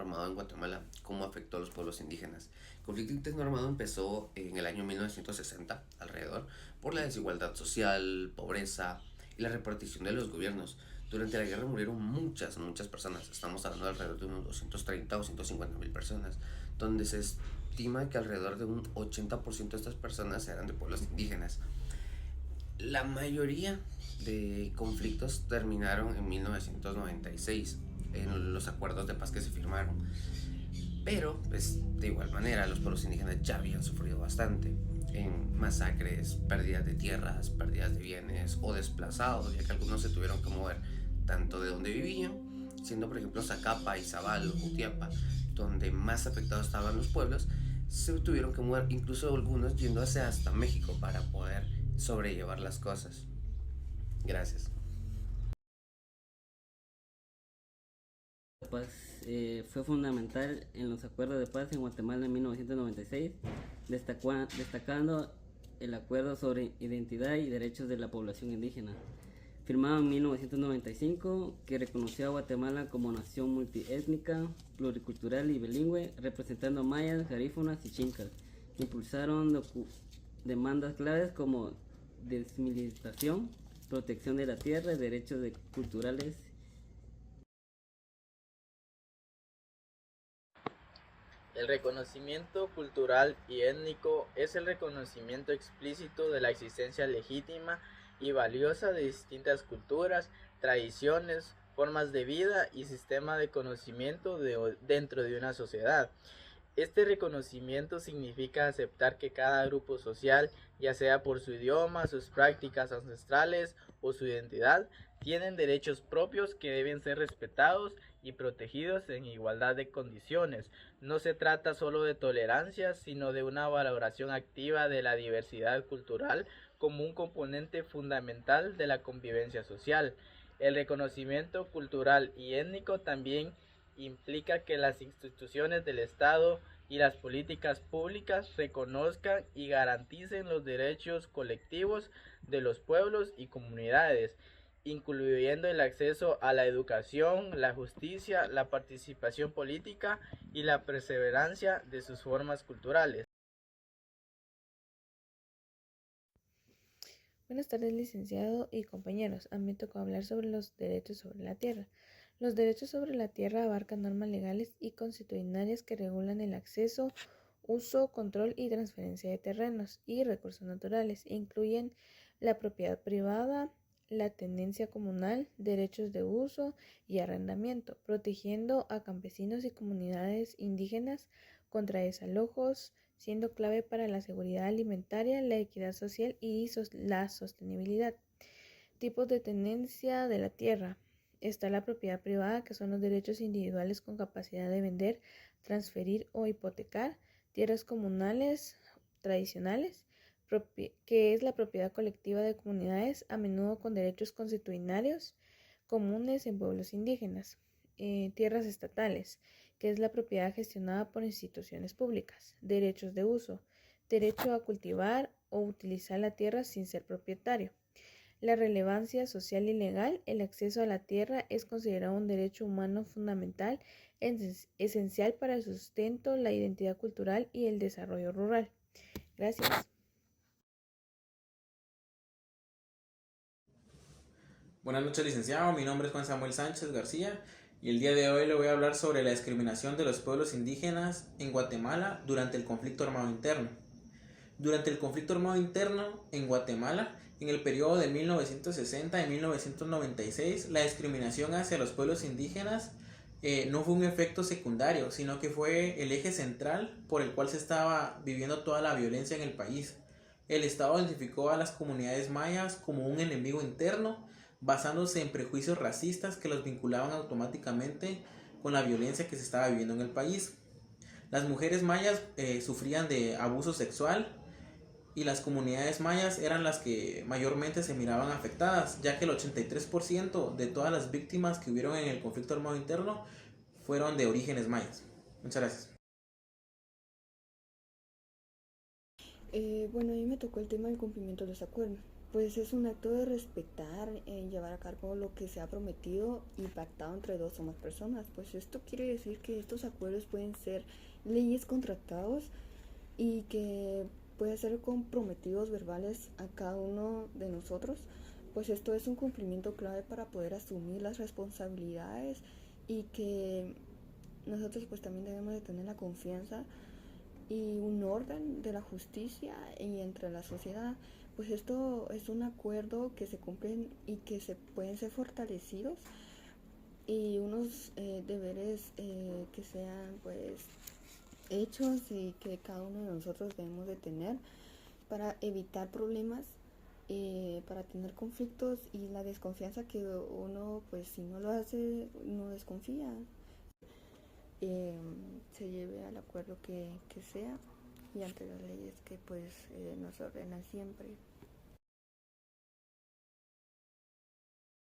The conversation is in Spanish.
armado en Guatemala, cómo afectó a los pueblos indígenas. El conflicto interno armado empezó en el año 1960, alrededor, por la desigualdad social, pobreza y la repartición de los gobiernos. Durante la guerra murieron muchas personas, estamos hablando de alrededor de unos 230 o 150 mil personas, donde se estima que alrededor de un 80% de estas personas eran de pueblos indígenas. La mayoría de conflictos terminaron en 1996, en los acuerdos de paz que se firmaron. Pero, pues, de igual manera, los pueblos indígenas ya habían sufrido bastante en masacres, pérdidas de tierras, pérdidas de bienes o desplazados, ya que algunos se tuvieron que mover tanto de donde vivían, siendo por ejemplo Zacapa, Izabal o Jutiapa, donde más afectados estaban los pueblos, se tuvieron que mover, incluso algunos yéndose hasta México para poder sobrellevar las cosas. Gracias. Paz fue fundamental en los acuerdos de paz en Guatemala en 1996, destacando el acuerdo sobre identidad y derechos de la población indígena, firmado en 1995, que reconoció a Guatemala como nación multiétnica, pluricultural y bilingüe, representando mayas, garífunas y chincas. Impulsaron demandas claves como desmilitarización, protección de la tierra, culturales. El reconocimiento cultural y étnico es el reconocimiento explícito de la existencia legítima y valiosa de distintas culturas, tradiciones, formas de vida y sistema de conocimiento dentro de una sociedad. Este reconocimiento significa aceptar que cada grupo social, ya sea por su idioma, sus prácticas ancestrales o su identidad, tienen derechos propios que deben ser respetados y protegidos en igualdad de condiciones. No se trata solo de tolerancia, sino de una valoración activa de la diversidad cultural como un componente fundamental de la convivencia social. El reconocimiento cultural y étnico también implica que las instituciones del Estado y las políticas públicas reconozcan y garanticen los derechos colectivos de los pueblos y comunidades, incluyendo el acceso a la educación, la justicia, la participación política y la perseverancia de sus formas culturales. Buenas tardes, licenciado y compañeros. A mí me tocó hablar sobre los derechos sobre la tierra. Los derechos sobre la tierra abarcan normas legales y constitucionales que regulan el acceso, uso, control y transferencia de terrenos y recursos naturales. Incluyen la propiedad privada, la tenencia comunal, derechos de uso y arrendamiento, protegiendo a campesinos y comunidades indígenas contra desalojos, siendo clave para la seguridad alimentaria, la equidad social y la sostenibilidad. Tipos de tenencia de la tierra. Está la propiedad privada, que son los derechos individuales con capacidad de vender, transferir o hipotecar. Tierras comunales tradicionales, que es la propiedad colectiva de comunidades, a menudo con derechos constitucionarios comunes en pueblos indígenas. Tierras estatales, que es la propiedad gestionada por instituciones públicas. Derechos de uso, derecho a cultivar o utilizar la tierra sin ser propietario. La relevancia social y legal. El acceso a la tierra es considerado un derecho humano fundamental, esencial para el sustento, la identidad cultural y el desarrollo rural. Gracias. Buenas noches, licenciado. Mi nombre es Juan Samuel Sánchez García y el día de hoy le voy a hablar sobre la discriminación de los pueblos indígenas en Guatemala durante el conflicto armado interno. Durante el conflicto armado interno en Guatemala, en el periodo de 1960 y 1996, la discriminación hacia los pueblos indígenas no fue un efecto secundario, sino que fue el eje central por el cual se estaba viviendo toda la violencia en el país. El Estado identificó a las comunidades mayas como un enemigo interno, basándose en prejuicios racistas que los vinculaban automáticamente con la violencia que se estaba viviendo en el país. Las mujeres mayas sufrían de abuso sexual y las comunidades mayas eran las que mayormente se miraban afectadas, ya que el 83% de todas las víctimas que hubieron en el conflicto armado interno fueron de orígenes mayas. Muchas gracias. Bueno, a mí me tocó el tema del cumplimiento de los acuerdos. Pues es un acto de respetar, llevar a cabo lo que se ha prometido y pactado entre dos o más personas. Pues esto quiere decir que estos acuerdos pueden ser leyes contratados y que pueden ser comprometidos verbales a cada uno de nosotros. Pues esto es un cumplimiento clave para poder asumir las responsabilidades y que nosotros pues también debemos de tener la confianza y un orden de la justicia y entre la sociedad. Pues esto es un acuerdo que se cumplen y que se pueden ser fortalecidos y unos deberes que sean pues hechos y que cada uno de nosotros debemos de tener para evitar problemas, para tener conflictos y la desconfianza que uno pues si no lo hace no desconfía. Se lleve al acuerdo que sea y ante las leyes que pues nos ordenan siempre.